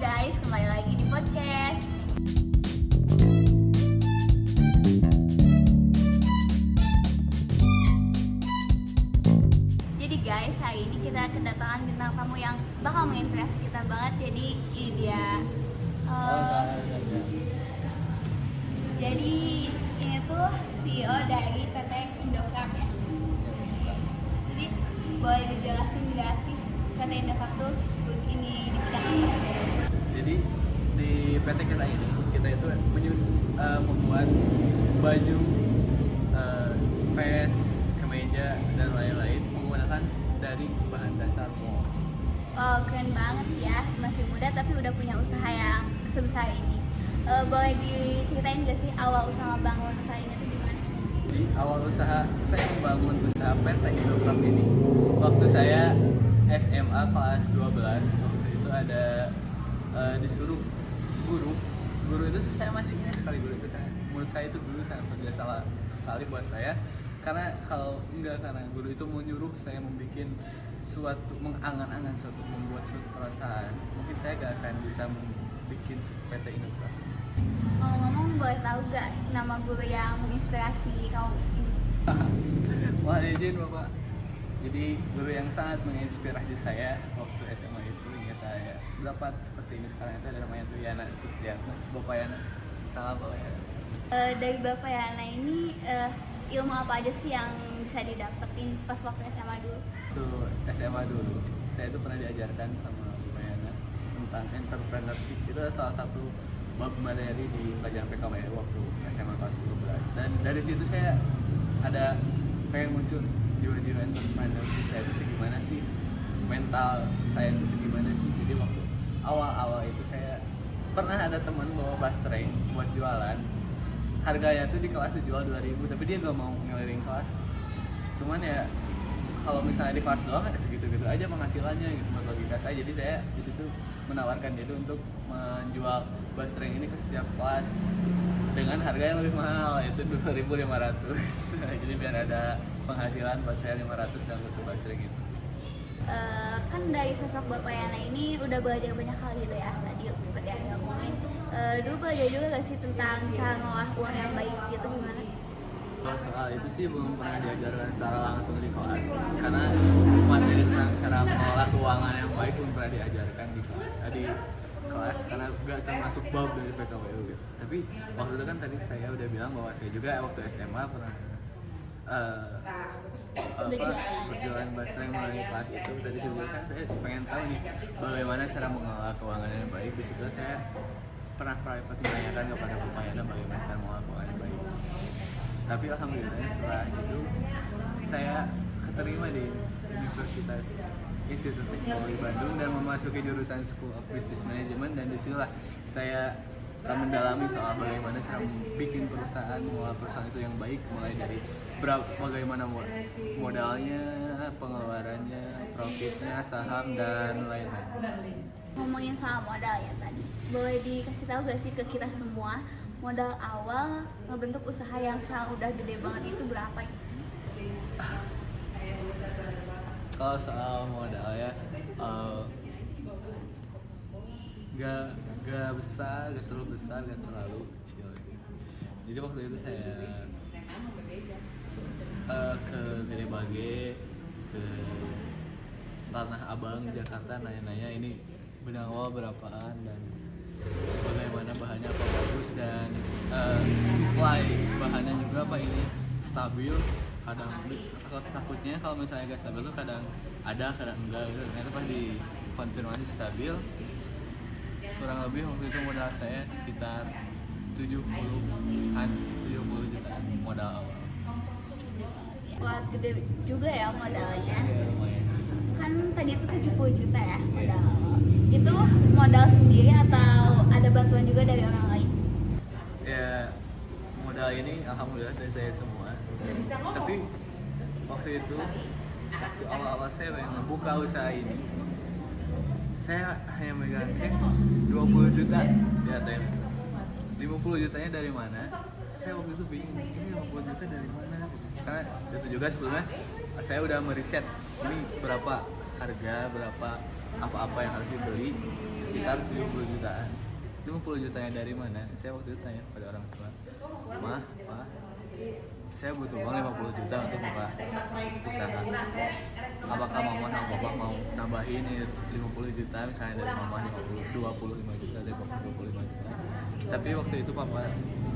guys, kembali lagi di podcast. Jadi guys, hari ini kita kedatangan bintang tamu yang bakal menginspirasi kita banget. Jadi ini dia. Jadi ini tuh CEO dari PT Indocraft ya. Jadi boleh dijelasin nggak sih PT Indocraft tuh ini di bidang apa? Jadi di PT kita ini, kita itu membuat baju, vest, kemeja, dan lain-lain menggunakan dari bahan dasar wool. Oh, keren banget ya, masih muda tapi udah punya usaha yang sebesar ini. Boleh diceritain nggak sih awal usaha bangun usaha ini tuh gimana? Di awal usaha, saya membangun usaha PT Indocraft ini waktu saya SMA kelas 12. Waktu itu ada disuruh guru itu, saya masih ingat sekali guru itu, kan menurut saya itu dulu sangat berjasa sekali buat saya, karena karena guru itu menyuruh saya mengangan-angan membuat suatu perusahaan, mungkin saya gak akan bisa membuat PT Indocraft. Ngomong boleh tahu gak nama guru yang menginspirasi kamu ini? Mohon izin Bapak. Jadi guru yang sangat menginspirasi saya waktu SMA itu hingga saya dapat seperti ini sekarang itu namanya tuh Yana Supriyatna. Bapak Yana, salam Bapak Yana. Dari Bapak Yana ini ilmu apa aja sih yang bisa didapetin pas waktu SMA dulu? Tuh SMA dulu, saya tuh pernah diajarkan sama Bapak Yana tentang entrepreneurship. Itu salah satu bab materi di pelajaran PKWU waktu SMA kelas 12. Dan dari situ saya ada pengen muncul jiwa-jiwa entrepreneurship saya itu segimana sih, mental saya itu segimana sih. Jadi waktu awal-awal itu saya pernah ada teman bawa basreng buat jualan, harganya tuh di kelas dijual 2.000, tapi dia nggak mau ngeliling kelas. Cuman ya kalau misalnya di kelas doang ya segitu-gitu aja penghasilannya gitu, buat logika saya. Jadi saya di situ menawarkan dia tuh untuk menjual basreng ini ke setiap kelas dengan harga yang lebih mahal, yaitu 2.500. Jadi biar ada penghasilan buat saya 500 dalam satu basreng itu. Kan dari sosok Bapak Yana ini udah belajar banyak hal gitu ya, tadi seperti yang ngomongin. Dulu belajar juga gak sih tentang cara ngolah uang yang baik gitu gimana? Kalau soal itu sih belum pernah diajarkan secara langsung di kelas, karena materi tentang cara mengelola keuangan yang baik belum pernah diajarkan di kelas karena nggak termasuk bab dari PKWU gitu. Tapi waktu itu kan tadi saya udah bilang bahwa saya juga waktu SMA pernah berjualan basreng melalui kelas itu. Tadi saya bilang kan saya pengen tahu nih bagaimana cara mengelola keuangan yang baik. Di situ saya pernah private menanyakan kepada Bapak Yana bagaimana cara mengelola keuangan yang baik. Tapi alhamdulillah setelah itu saya keterima di Universitas Institut Teknologi Bandung dan memasuki jurusan School of Business Management, dan disinilah saya mendalami soal bagaimana cara bikin perusahaan, mengelola perusahaan itu yang baik, mulai dari bagaimana modalnya, pengeluarannya, profitnya, saham, dan lain-lain. Ngomongin soal modal ya tadi, boleh dikasih tahu gak sih ke kita semua modal awal ngebentuk usaha yang sekarang udah gede banget itu berapa gitu? Kalau soal modal ya, gak besar, gak terlalu besar, gak terlalu kecil. Jadi waktu itu saya ke Gede Bage, ke Tanah Abang, Jakarta, nanya-nanya ini benang awal berapaan dan bagaimana bahannya apa bagus, dan supply bahannya juga apa ini stabil. Kadang takutnya kalau misalnya gak stabil tuh kadang ada, kadang enggak gitu. Ternyata pas dikonfirmasi stabil. Kurang lebih waktu itu modal saya sekitar 70 jutaan modal awal. Wah, gede juga ya modalnya. Ya, lumayan. Kan tadi itu 70 juta ya modal awal. Itu modal sendiri atau ada bantuan juga dari orang lain? Ya, modal ini alhamdulillah dari saya semua. Tapi waktu itu awal-awal saya membuka usaha ini, saya hanya megang cash 20 juta di ATM. 50 jutanya dari mana? Saya waktu itu bingung, ini 50 juta dari mana? Karena itu juga sebelumnya saya udah meriset ini berapa harga, berapa apa-apa yang harus dibeli sekitar 70 jutaan. 50 jutanya dari mana? Saya waktu itu tanya pada orang tua, "Mah, Pak, saya butuh uang 50 juta untuk buka usaha. Apakah mama sama papa mau nambahin 50 juta misalnya dari mama 25 juta, dari papa 25 juta?" Tapi waktu itu papa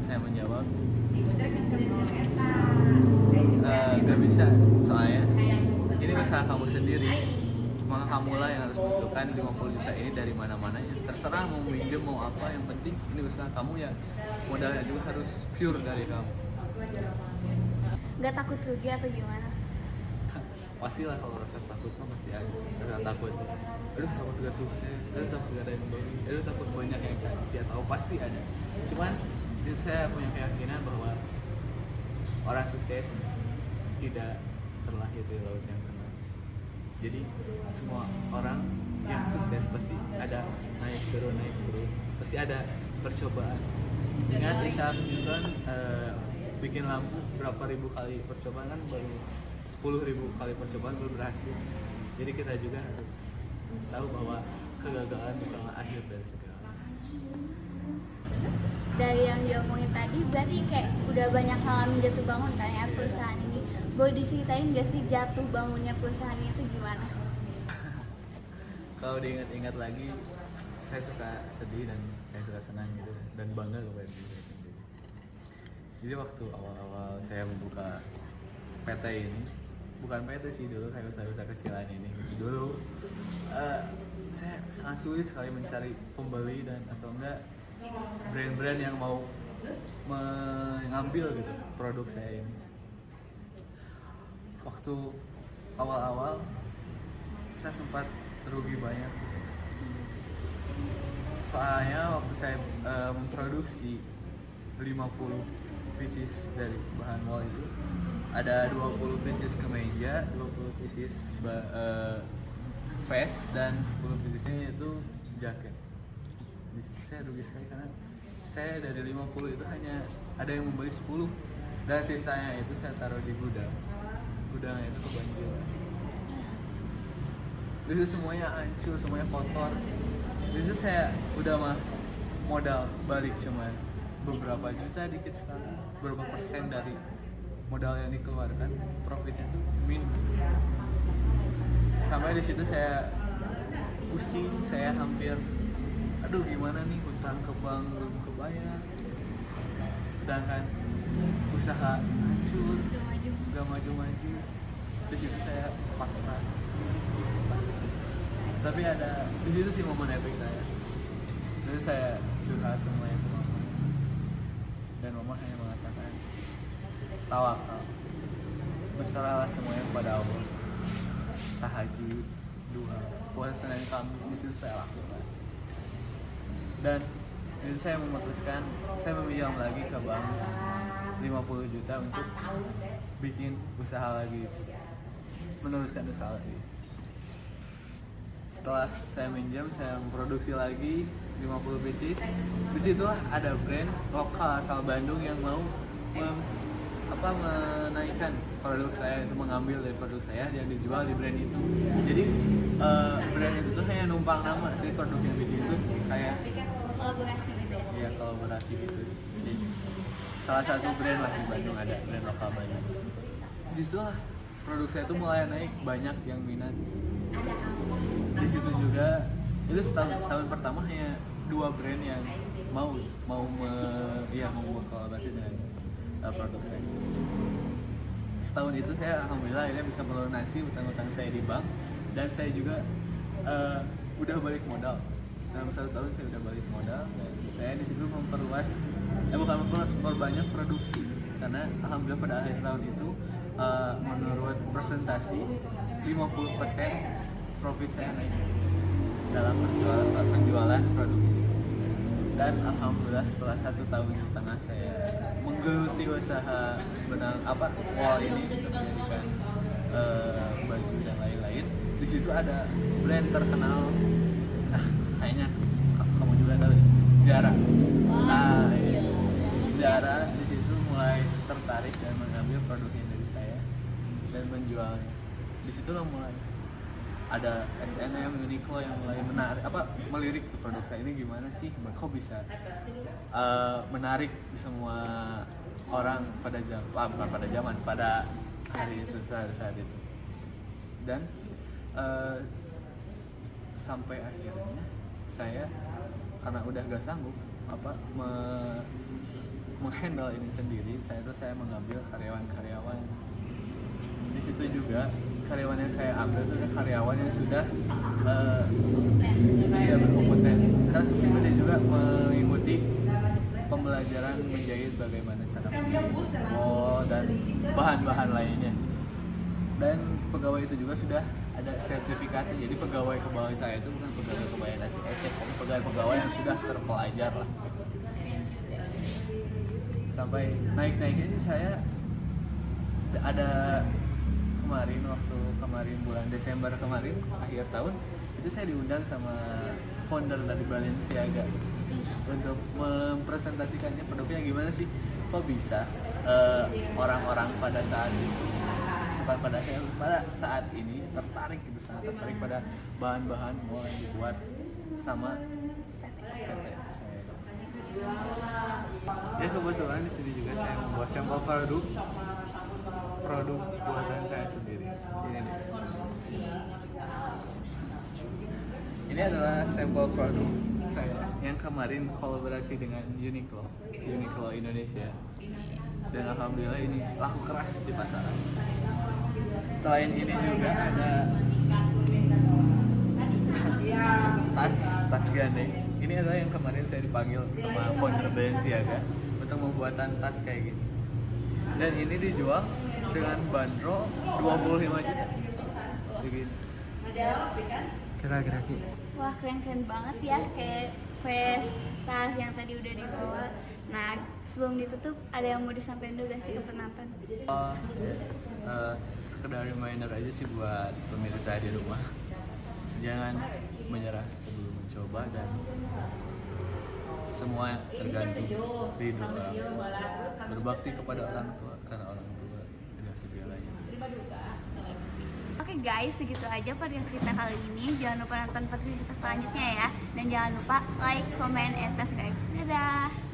saya menjawab, "Gak bisa, soalnya ini usaha kamu sendiri. Maka kamulah yang harus menentukan 50 juta ini dari mana-mana ya. Terserah mau minjem mau apa, yang penting ini usaha kamu ya. Modalnya juga harus pure dari kamu." Nggak takut rugi atau gimana? Pastilah kalau rasa takut mah pasti ada. Rasa takut, aduh takut gak sukses, aduh takut gak ada yang beli, aduh takut banyak yang kasih, atau pasti ada. Cuman itu saya punya keyakinan bahwa orang sukses tidak terlahir dari laut yang tenang. Jadi semua orang yang sukses pasti ada naik turun, pasti ada percobaan. Ingat Isaac Newton bikin lampu berapa ribu kali percobaan, kan baru 10.000 kali percobaan baru berhasil. Jadi kita juga harus tahu bahwa kegagalan bukanlah akhir dari segala. Dari yang diomongin tadi berarti kayak udah banyak ngalamin jatuh bangun kan ya perusahaan ini. Boleh diceritain gak sih jatuh bangunnya perusahaan itu gimana? Kalau diingat-ingat lagi, saya suka sedih dan saya suka senang gitu, dan bangga kepada diri saya sendiri. Jadi waktu awal-awal saya membuka PT ini, bukan PT sih dulu, kayak usaha-usaha kecilan ini dulu, saya sangat sulit sekali mencari pembeli dan atau enggak brand-brand yang mau mengambil gitu produk saya ini. Waktu awal-awal saya sempat rugi banyak gitu. Soalnya waktu saya memproduksi 50 pieces dari bahan wall itu, ada 20 pieces kemeja, 20 pieces vest, dan 10 piecesnya itu jaket. Di situ saya rugi sekali karena saya dari 50 itu hanya ada yang membeli 10, dan sisanya itu saya taruh di gudang. Gudangnya itu kebanjiran. Di situ semuanya hancur, semuanya kotor. Di situ saya udah mah modal balik cuma beberapa juta, dikit sekali, berapa persen dari modal yang dikeluarkan, profitnya tuh min. Sampai di situ saya pusing, saya hampir, aduh gimana nih, hutang ke bank belum kebayar, sedangkan usaha hancur, gak maju-maju. Di situ saya pasrah. Tapi ada di situ sih momen epic saya. Jadi saya curhat semuanya ke mama, dan mama hanya mengatakan, tawakal, berserahlah semuanya kepada Allah. Tahajud, doa, puasa Senin Kamis, di situ saya lakukan. Dan itu saya memutuskan, saya meminjam lagi ke bank 50 juta untuk bikin usaha lagi, meneruskan usaha lagi. Setelah saya minjam, saya memproduksi lagi 50 pieces. Disitulah ada brand lokal asal Bandung yang mau menaikkan produk saya, itu mengambil dari produk saya yang dijual di brand itu. Jadi brand itu tuh hanya numpang nama, jadi produk yang bikin itu saya Kolaborasi gitu ya? Iya, kolaborasi gitu. Jadi salah satu brand lah di Bandung, ada brand lokal Bandung. Disitulah produk saya tuh mulai naik, banyak yang minat. Di situ juga itu setahun pertama hanya 2 brand yang mau kolaborasi dengan produk saya. Setahun itu saya alhamdulillah akhirnya bisa melunasi utang-utang saya di bank, dan saya juga udah balik modal. Dalam 1 tahun saya udah balik modal, dan saya di situ memperbanyak produksi, karena alhamdulillah pada akhir tahun itu menurut presentasi 50% profit saya naik dalam penjualan produk ini. Dan alhamdulillah setelah 1,5 tahun saya menggeluti usaha wall ini untuk menjadikan baju dan lain-lain. Di situ ada brand terkenal, kayaknya kamu juga tahu, Zara. Nah, Zara di situ mulai tertarik dan mengambil produknya dari saya dan menjualnya. Di situ mulai ada H&M, Uniqlo yang mulai melirik ke produk saya ini gimana sih, kok bisa menarik semua orang pada pada hari itu, saat itu. Dan sampai akhirnya saya karena udah gak sanggup menghandle ini sendiri, saya mengambil karyawan-karyawan. Di situ juga karyawan yang saya ambil itu karyawan yang sudah berkompeten. Kita sebenarnya juga mengikuti pembelajaran menjahit bagaimana cara dan bahan-bahan lainnya. Dan pegawai itu juga sudah ada sertifikatnya. Jadi pegawai saya itu bukan pegawai yang ecek, tapi pegawai yang sudah terpelajar lah. Sampai naik-naiknya sih saya ada kemarin bulan Desember kemarin, akhir tahun itu saya diundang sama founder dari Balenciaga untuk mempresentasikannya produknya gimana sih, kok bisa orang-orang pada saat ini sangat tertarik pada bahan-bahan yang dibuat sama PT. Ya kebetulan di sini juga saya membuat sampel produk buatan saya sendiri. Ini adalah sampel produk saya yang kemarin kolaborasi dengan Uniqlo Indonesia. Dan alhamdulillah ini laku keras di pasaran. Selain ini juga ada tas gandeng. Ini adalah yang kemarin saya dipanggil sama founder Balenciaga untuk pembuatan tas kayak gini. Dan ini dijual dengan bandrol 25 juta. Segini. Kira-kira. Wah, keren banget ya, kayak face tas yang tadi udah dibawa. Nah, sebelum ditutup ada yang mau disampaikan dulu gak sih ke penonton? Sekedar reminder aja sih buat pemirsa di rumah, jangan menyerah sebelum mencoba, dan semua tergantung di doa. Berbakti kepada orang tua, karena orang tua adalah segalanya. Oke guys, segitu aja podcast kita kali ini. Jangan lupa nonton podcast kita selanjutnya ya. Dan jangan lupa like, comment, and subscribe. Dadah!